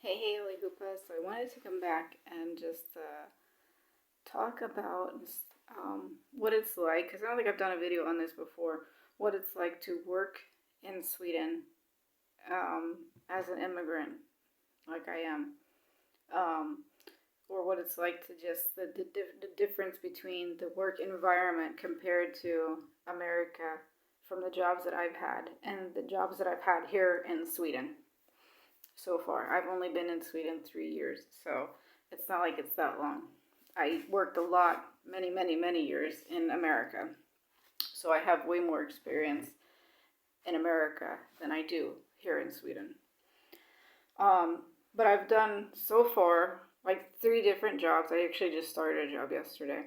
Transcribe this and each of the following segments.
Hey, Haley Hoopa. So I wanted to come back and just talk about what it's like, because I don't think I've done a video on this before, what it's like to work in Sweden as an immigrant, like I am, um, or what it's like to just the difference between the work environment compared to America from the jobs that I've had and the jobs that I've had here in Sweden so far. I've only been in Sweden 3 years, so it's not like it's that long. I worked a lot, many years in America, so I have way more experience in America than I do here in Sweden. But I've done so far like 3 different jobs. I actually just started a job yesterday,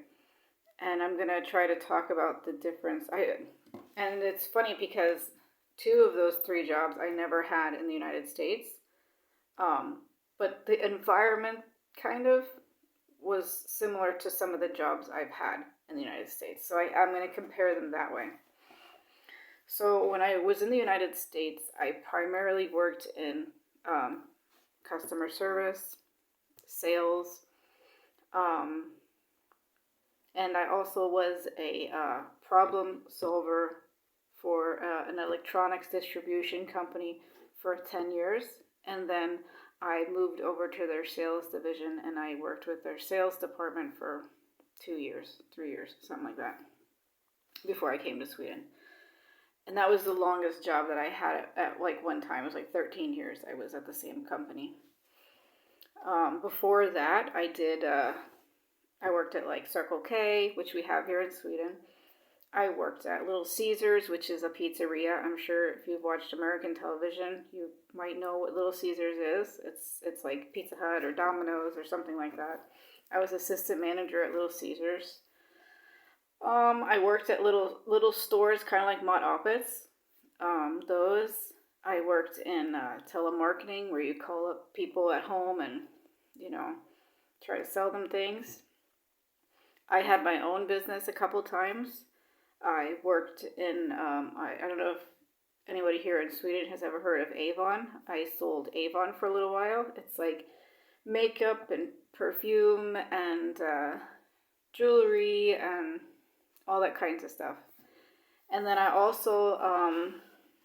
and I'm gonna try to talk about the difference. And it's funny because 2 of those 3 jobs I never had in the United States. Um, but the environment kind of was similar to some of the jobs I've had in the United States. So I'm going to compare them that way. So when I was in the United States, I primarily worked in customer service, sales, um, and I also was a problem solver for an electronics distribution company for 10 years. And then I moved over to their sales division and I worked with their sales department for 2 years, 3 years, something like that, before I came to Sweden. And that was the longest job that I had at like one time. It was like 13 years I was at the same company. Before that, I worked at like Circle K, which we have here in Sweden. I worked at Little Caesars, which is a pizzeria. I'm sure if you've watched American television, you might know what Little Caesars is. It's like Pizza Hut or Domino's or something like that. I was assistant manager at Little Caesars. I worked at little stores, kind of like Mott Opitz. Those. I worked in telemarketing, where you call up people at home and you know try to sell them things. I had my own business a couple times. I worked in, I don't know if anybody here in Sweden has ever heard of Avon. I sold Avon for a little while. It's like makeup and perfume and jewelry and all that kinds of stuff. And then I also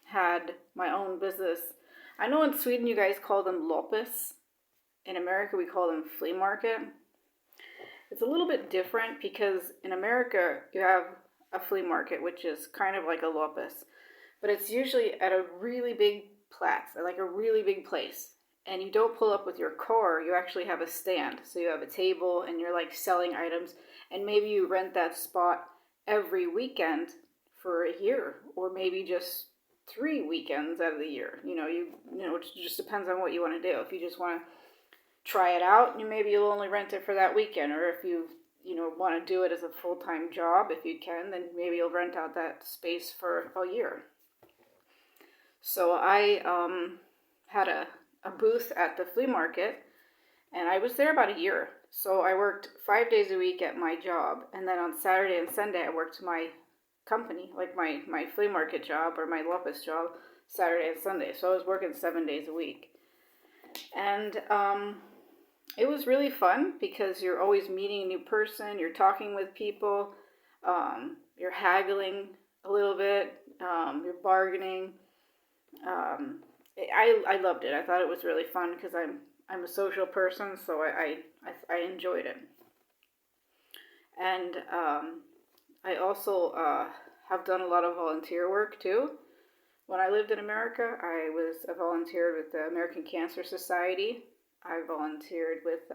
had my own business. I know in Sweden you guys call them loppis. In America we call them flea market. It's a little bit different because in America you have a flea market, which is kind of like a loppis, but it's usually at a really big platz, like a really big place. And you don't pull up with your car, you actually have a stand. So you have a table and you're like selling items, and maybe you rent that spot every weekend for a year, or maybe just 3 weekends out of the year. It just depends on what you want to do. If you just want to try it out, maybe you'll only rent it for that weekend, or if you want to do it as a full-time job, if you can, then maybe you'll rent out that space for a year. So I had a booth at the flea market, and I was there about a year. So I worked 5 days a week at my job, and then on Saturday and Sunday I worked my company, like my flea market job or my Lopez job, Saturday and Sunday. So I was working 7 days a week. And it was really fun because you're always meeting a new person, you're talking with people, you're haggling a little bit, you're bargaining. I loved it. I thought it was really fun because I'm a social person, so I enjoyed it. And I also have done a lot of volunteer work too. When I lived in America, I volunteered with the American Cancer Society. I volunteered with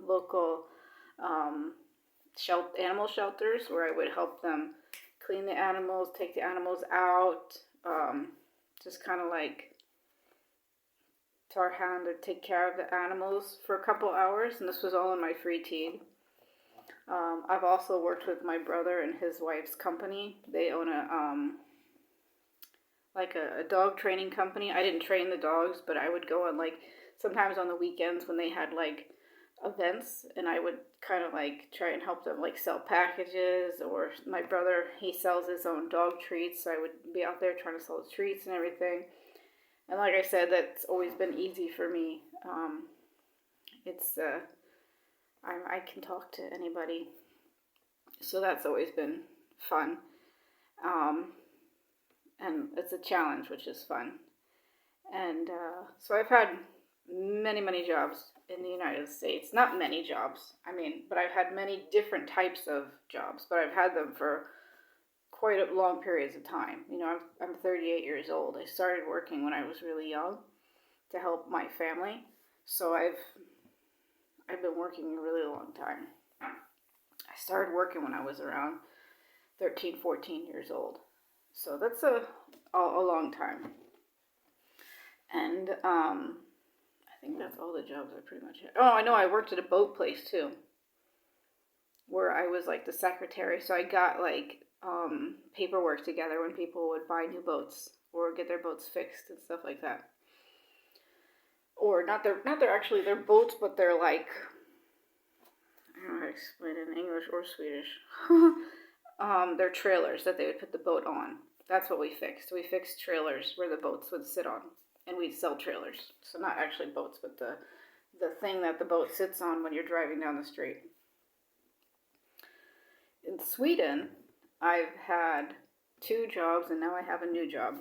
local animal shelters, where I would help them clean the animals, take the animals out, just kind of like tar hand or take care of the animals for a couple hours, and this was all in my free time. I've also worked with my brother and his wife's company. They own a dog training company. I didn't train the dogs, but I would go on sometimes on the weekends when they had events, and I would kind of try and help them sell packages. Or my brother, he sells his own dog treats, so I would be out there trying to sell treats and everything. And like I said, that's always been easy for me. It's I can talk to anybody, so that's always been fun. And it's a challenge, which is fun. And so I've had many jobs in the United States. Not many jobs, but I've had many different types of jobs, but I've had them for quite a long periods of time. I'm 38 years old. I started working when I was really young to help my family. So I've been working a really long time. I started working when I was around 13, 14 years old. So that's a long time. And I think that's all the jobs I pretty much had. Oh, I know I worked at a boat place too, where I was like the secretary. So I got like paperwork together when people would buy new boats or get their boats fixed and stuff like that. Or not their actually their boats, but they're like, I don't know how to explain it in English or Swedish. They're trailers that they would put the boat on. That's what we fixed. We fixed trailers where the boats would sit on, and we'd sell trailers. So not actually boats, but the thing that the boat sits on when you're driving down the street. In Sweden, I've had 2 jobs, and now I have a new job.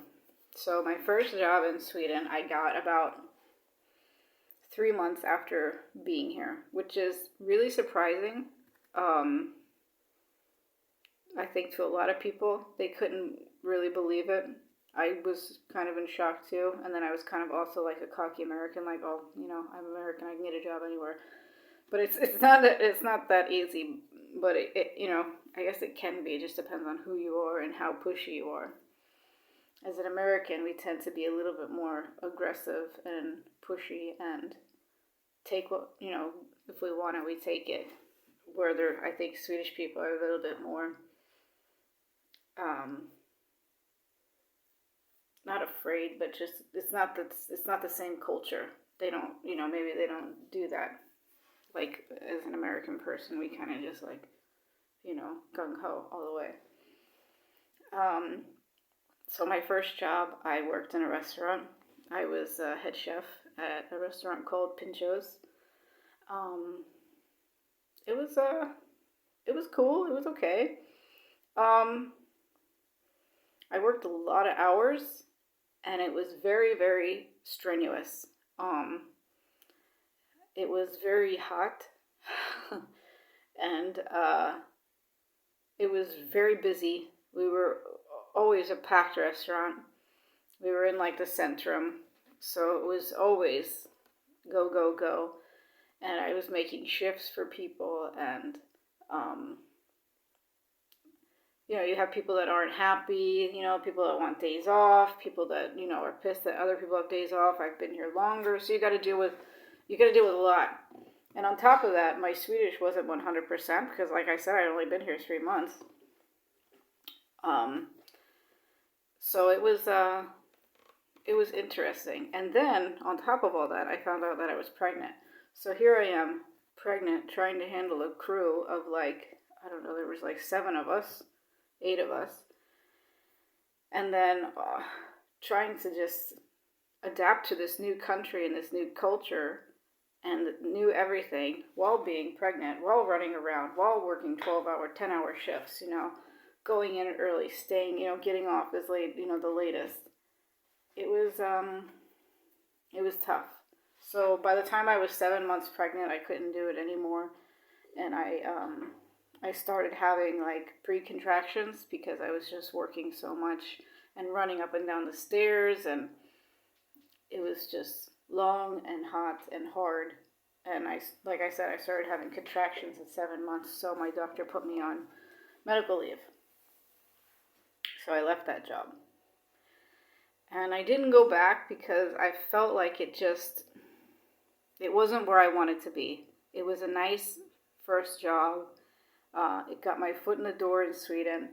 So my first job in Sweden, I got about 3 months after being here, which is really surprising. I think to a lot of people, they couldn't really believe it. I was kind of in shock too, and then I was kind of also like a cocky American, like, oh, I'm American, I can get a job anywhere. But it's not that easy. But it I guess it can be. It just depends on who you are and how pushy you are. As an American, we tend to be a little bit more aggressive and pushy and take what, if we want it, we take it. Where I think Swedish people are a little bit more, not afraid, but just, it's not the same culture. They don't, maybe they don't do that. Like, as an American person, we kind of just like, gung-ho all the way. So my first job, I worked in a restaurant. I was a head chef at a restaurant called Pinchos. It was cool. It was okay. I worked a lot of hours, and it was very, very strenuous. It was very hot, and it was very busy. We were always a packed restaurant. We were in like the centrum, so it was always go, go, go. And I was making shifts for people, and you have people that aren't happy, people that want days off, people that, are pissed that other people have days off. I've been here longer, so you got to deal with a lot. And on top of that, my Swedish wasn't 100% because, like I said, I'd only been here 3 months. So it was interesting. And then on top of all that, I found out that I was pregnant. So here I am, pregnant, trying to handle a crew of like, I don't know, there was like 7 of us, 8 of us. And then trying to just adapt to this new country and this new culture and new everything while being pregnant, while running around, while working 12-hour, 10-hour shifts, going in early, staying, getting off as late, the latest. It was tough. So by the time I was 7 months pregnant, I couldn't do it anymore. And I started having like pre-contractions because I was just working so much and running up and down the stairs, and it was just long and hot and hard. And like I said, I started having contractions at 7 months, so my doctor put me on medical leave. So I left that job. And I didn't go back because I felt like it wasn't where I wanted to be. It was a nice first job. It got my foot in the door in Sweden,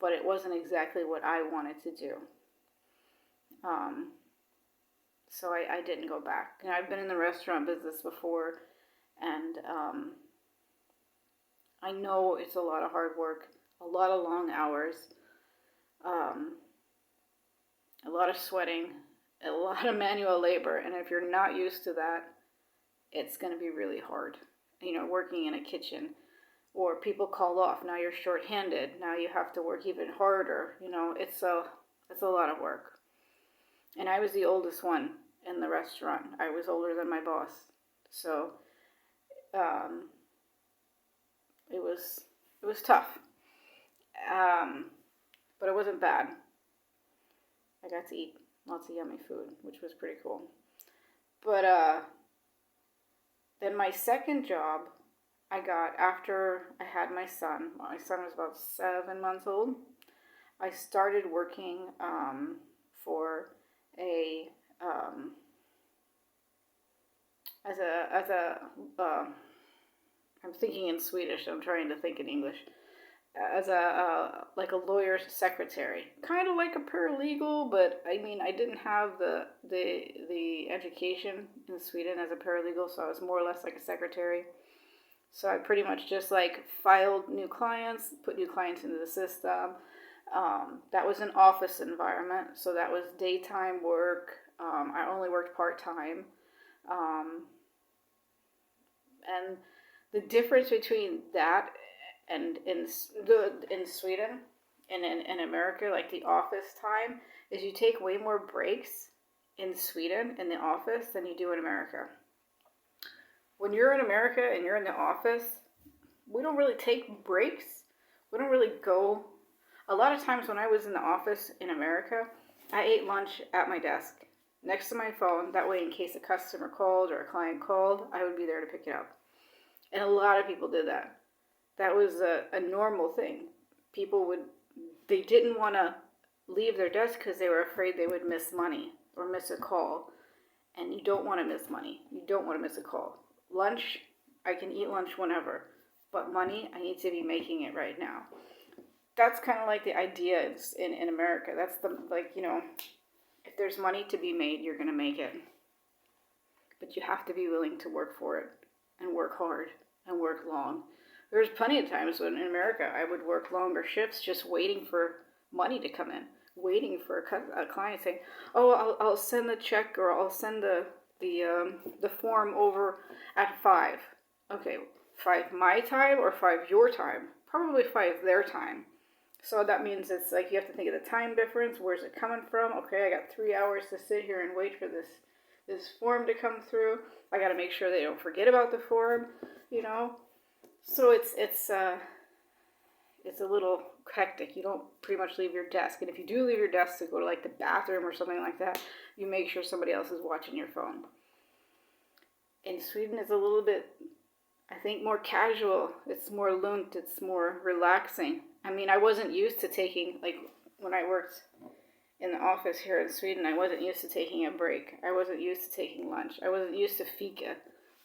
but it wasn't exactly what I wanted to do. So I didn't go back. I've been in the restaurant business before, and I know it's a lot of hard work, a lot of long hours, a lot of sweating, a lot of manual labor, and if you're not used to that, it's going to be really hard. Working in a kitchen, or people call off. Now you're shorthanded. Now you have to work even harder. It's a lot of work. And I was the oldest one in the restaurant. I was older than my boss. So it was tough. But it wasn't bad. I got to eat lots of yummy food, which was pretty cool. But then my second job I got after I had my son. My son was about 7 months old. I started working for a I'm thinking in Swedish. I'm trying to think in English. As like a lawyer's secretary, kind of like a paralegal, but I mean, I didn't have the education in Sweden as a paralegal, so I was more or less like a secretary. So I pretty much just like filed new clients, put new clients into the system. That was an office environment, so that was daytime work. I only worked part-time. And the difference between that and in Sweden and in America, like the office time, is you take way more breaks in Sweden in the office than you do in America. When you're in America and you're in the office, we don't really take breaks. We don't really go. A lot of times when I was in the office in America, I ate lunch at my desk next to my phone. That way, in case a customer called or a client called, I would be there to pick it up. And a lot of people did that. That was a normal thing. They didn't want to leave their desk because they were afraid they would miss money or miss a call. And you don't want to miss money. You don't want to miss a call. Lunch, I can eat lunch whenever. But money, I need to be making it right now. That's kind of like the idea in America. That's if there's money to be made, you're going to make it. But you have to be willing to work for it and work hard and work long. There's plenty of times when in America I would work longer shifts just waiting for money to come in, waiting for a client saying, "Oh, I'll send the check or I'll send the form over at 5." Okay, 5 my time or 5 your time? Probably 5 their time. So that means it's like you have to think of the time difference. Where's it coming from? Okay, I got 3 hours to sit here and wait for this form to come through. I got to make sure they don't forget about the form, So it's a little hectic. You don't pretty much leave your desk. And if you do leave your desk to go to like the bathroom or something like that, you make sure somebody else is watching your phone. In Sweden, it's a little bit, I think, more casual. It's more lugnt. It's more relaxing. I mean, I wasn't used to taking, like, when I worked in the office here in Sweden, I wasn't used to taking a break. I wasn't used to taking lunch. I wasn't used to fika.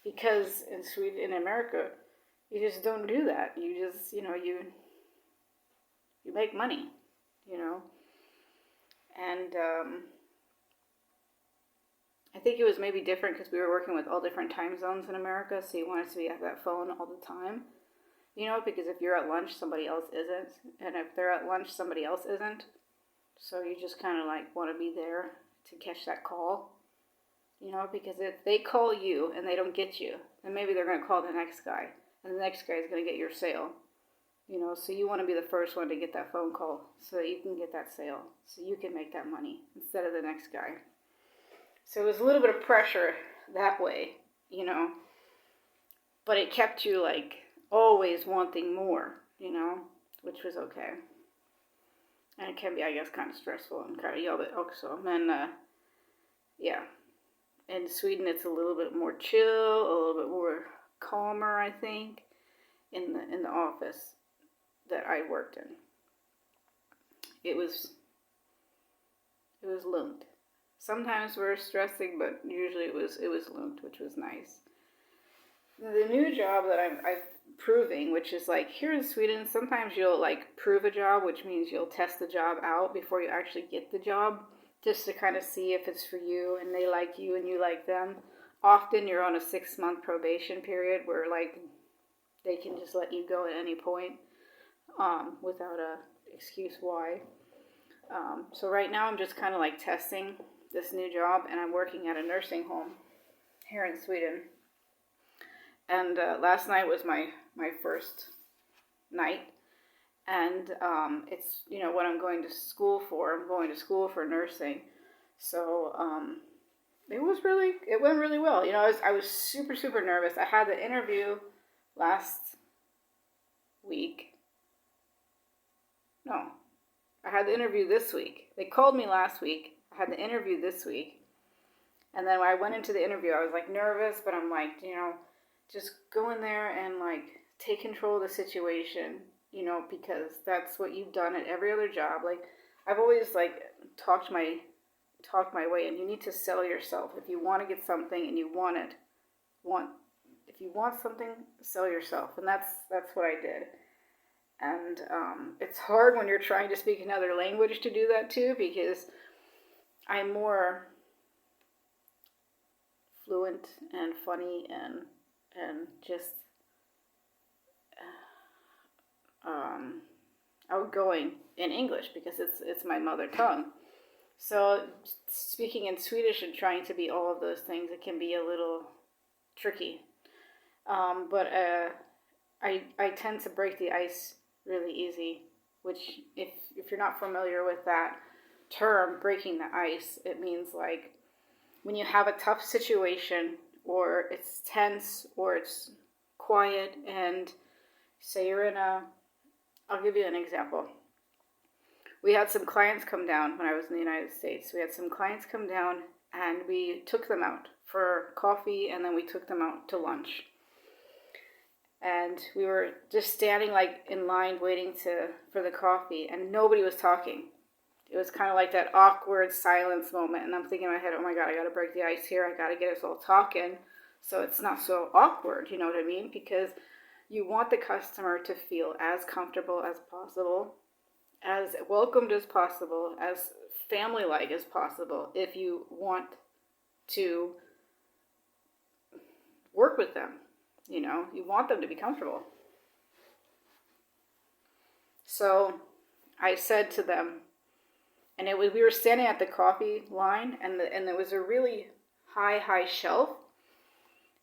Because in Sweden, in America, you just don't do that. You just, you make money, And I think it was maybe different because we were working with all different time zones in America, so you wanted to be at that phone all the time. Because if you're at lunch, somebody else isn't. And if they're at lunch, somebody else isn't. So you just kind of like want to be there to catch that call. Because if they call you and they don't get you, then maybe they're going to call the next guy. And the next guy is going to get your sale. So you want to be the first one to get that phone call so that you can get that sale. So you can make that money instead of the next guy. So it was a little bit of pressure that way, But it kept you like always wanting more, which was okay. And it can be, I guess, kind of stressful and kind of jobbigt also. And yeah. In Sweden, it's a little bit more chill, a little bit more calmer, I think, in the office that I worked in. It was lugnt. Sometimes we're stressing, but usually it was lugnt, which was nice. The new job that I'm proving, which is like here in Sweden, sometimes you'll like prove a job, which means you'll test the job out before you actually get the job, just to kind of see if it's for you and they like you and you like them. Often you're on a 6-month probation period where like they can just let you go at any point without a excuse why. So right now I'm just kind of like testing this new job, and I'm working at a nursing home here in Sweden. And last night was my first night. And it's, what I'm going to school for. I'm going to school for nursing. So it went really well. I was super, super nervous. I had the interview last week. No, I had the interview this week. They called me last week. I had the interview this week. And then when I went into the interview, I was like nervous, but I'm like, just go in there and like take control of the situation, because that's what you've done at every other job. Like I've always like talked my way, and you need to sell yourself. If you want to get something and you if you want something, sell yourself. And that's what I did. And it's hard when you're trying to speak another language to do that too, because I'm more fluent and funny and just outgoing in English because it's my mother tongue. So speaking in Swedish and trying to be all of those things, it can be a little tricky. But I tend to break the ice really easy, which if you're not familiar with that term, breaking the ice, it means like when you have a tough situation or it's tense or it's quiet, and say you're I'll give you an example. We had some clients come down when I was in the United States. We had some clients come down and we took them out for coffee, and then we took them out to lunch. And we were just standing like in line waiting for the coffee, and nobody was talking. It was kind of like that awkward silence moment, and I'm thinking in my head, oh my God, I got to break the ice here. I got to get us all talking so it's not so awkward, you know what I mean? Because you want the customer to feel as comfortable as possible, as welcomed as possible, as family-like as possible if you want to work with them. You want them to be comfortable. So I said to them, and we were standing at the coffee line, and there was a really high shelf,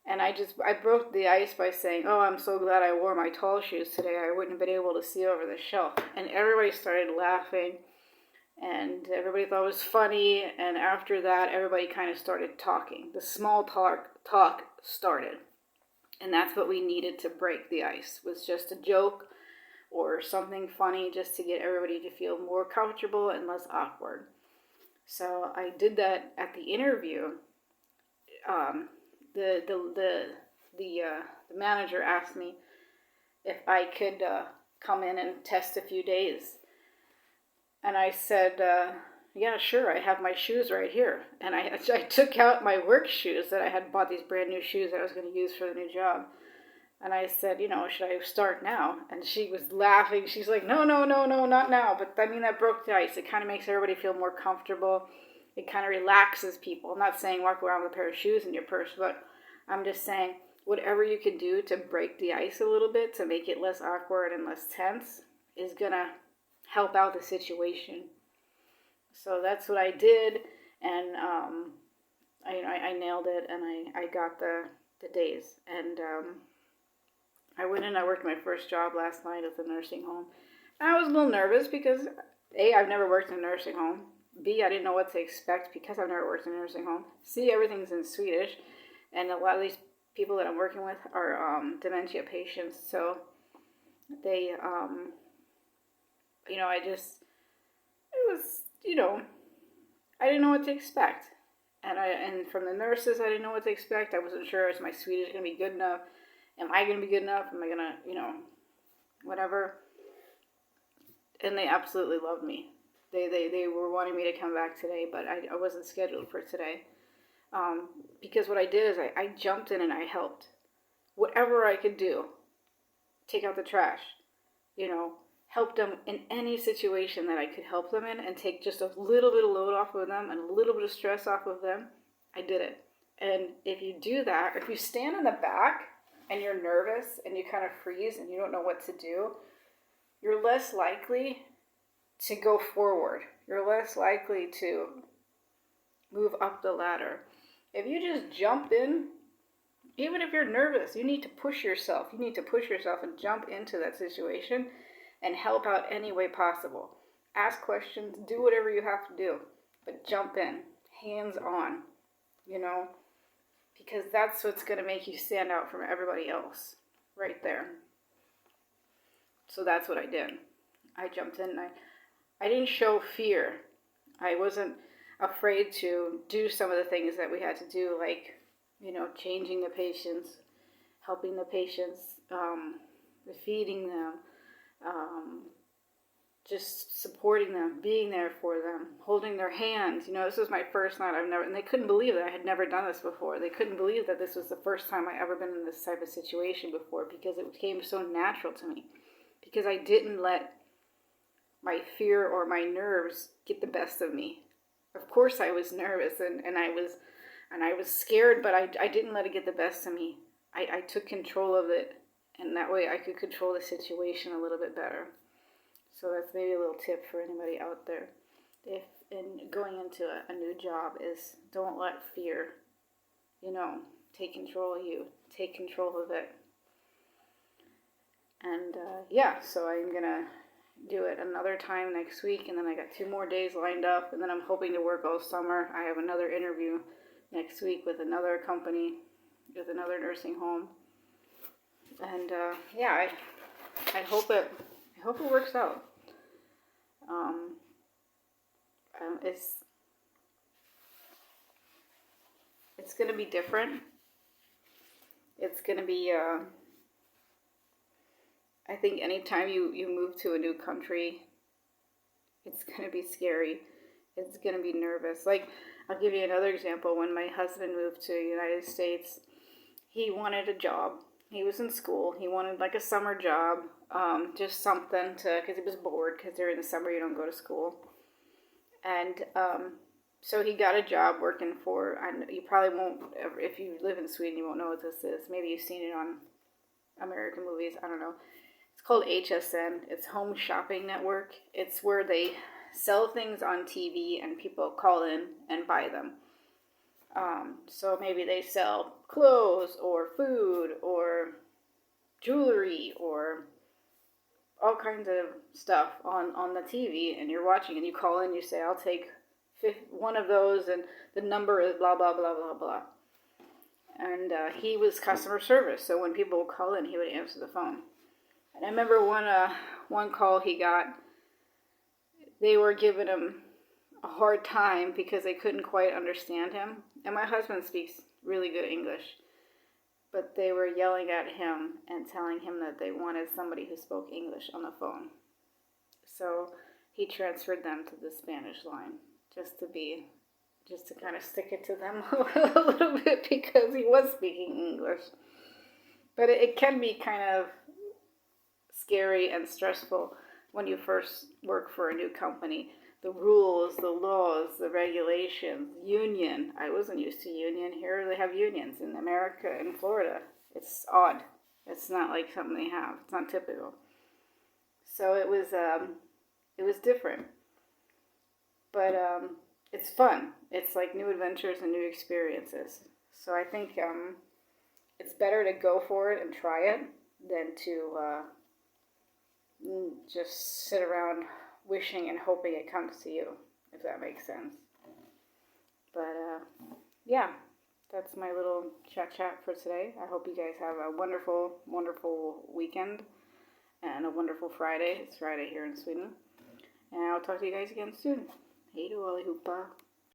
and I broke the ice by saying, oh, I'm so glad I wore my tall shoes today. I wouldn't have been able to see over the shelf. And everybody started laughing, and everybody thought it was funny, and after that, everybody kind of started talking. The small talk started. And that's what we needed to break the ice, was just a joke or something funny just to get everybody to feel more comfortable and less awkward. So I did that at the interview. The manager asked me if I could come in and test a few days. And I said, yeah, sure, I have my shoes right here. And I took out my work shoes that I had bought, these brand new shoes that I was going to use for the new job. And I said, should I start now? And she was laughing. She's like, no, not now. But I mean, that broke the ice. It kind of makes everybody feel more comfortable. It kind of relaxes people. I'm not saying walk around with a pair of shoes in your purse, but I'm just saying whatever you can do to break the ice a little bit, to make it less awkward and less tense, is going to help out the situation. So that's what I did, and I nailed it, and I got the days. And I went in, I worked my first job last night at the nursing home. And I was a little nervous because, A, I've never worked in a nursing home. B, I didn't know what to expect because I've never worked in a nursing home. C, everything's in Swedish, and a lot of these people that I'm working with are dementia patients, so they, I didn't know what to expect. And from the nurses, I didn't know what to expect. I wasn't sure, is my Swedish going to be good enough? Am I going to be good enough? Am I going to, whatever? And they absolutely loved me. They were wanting me to come back today, but I wasn't scheduled for today. Because what I did is I jumped in and I helped. Whatever I could do. Take out the trash. Help them in any situation that I could help them in, and take just a little bit of load off of them and a little bit of stress off of them. I did it. And if you do that, if you stand in the back and you're nervous and you kind of freeze and you don't know what to do, you're less likely to go forward. You're less likely to move up the ladder. If you just jump in Even if you're nervous, you need to push yourself. You need to push yourself and jump into that situation and help out any way possible. Ask questions, do whatever you have to do, but jump in, hands on, you know, because that's what's going to make you stand out from everybody else right there. So that's what I did. I jumped in and I didn't show fear. I wasn't afraid to do some of the things that we had to do, like, you know, changing the patients, helping the patients, feeding them, just supporting them, being there for them, holding their hands. You know, this was my first night. And they couldn't believe that I had never done this before. They couldn't believe that this was the first time I ever been in this type of situation before, because it came so natural to me, because I didn't let my fear or my nerves get the best of me. Of course I was nervous and I was scared, but I didn't let it get the best of me. I took control of it, and that way I could control the situation a little bit better. So that's maybe a little tip for anybody out there. If in going into a new job is, don't let fear, you know, take control of you. Take control of it. And yeah, so I'm going to do it another time next week, and then I got 2 more days lined up, and then I'm hoping to work all summer. I have another interview next week with another company, with another nursing home, and yeah, I hope it works out. It's going to be different. It's going to be I think anytime you move to a new country, it's going to be scary. It's going to be nervous. Like, I'll give you another example. When my husband moved to the United States, he wanted a job. He was in school. He wanted like a summer job, just something to, because he was bored, because during the summer you don't go to school. And so he got a job working for, and you probably won't, if you live in Sweden, you won't know what this is. Maybe you've seen it on American movies. I don't know. It's called HSN. It's Home Shopping Network. It's where they sell things on TV and people call in and buy them. So maybe they sell clothes or food or jewelry or all kinds of stuff on the TV, and you're watching and you call in, you say, I'll take 1 of those, and the number is blah, blah, blah, blah, blah. And he was customer service, so when people would call in, he would answer the phone. And I remember one call he got, they were giving him a hard time because they couldn't quite understand him. And my husband speaks really good English, but they were yelling at him and telling him that they wanted somebody who spoke English on the phone. So he transferred them to the Spanish line just to kind of stick it to them a little bit, because he was speaking English. But it can be kind of scary and stressful when you first work for a new company. The rules, the laws, the regulations, union. I wasn't used to union. Here they have unions in America and Florida. It's odd. It's not like something they have. It's not typical. So it was different. But it's fun. It's like new adventures and new experiences. So I think it's better to go for it and try it than to just sit around wishing and hoping it comes to you, if that makes sense. But yeah, that's my little chat for today. I hope you guys have a wonderful, wonderful weekend and a wonderful Friday. It's Friday here in Sweden. And I'll talk to you guys again soon. Hej då allihopa.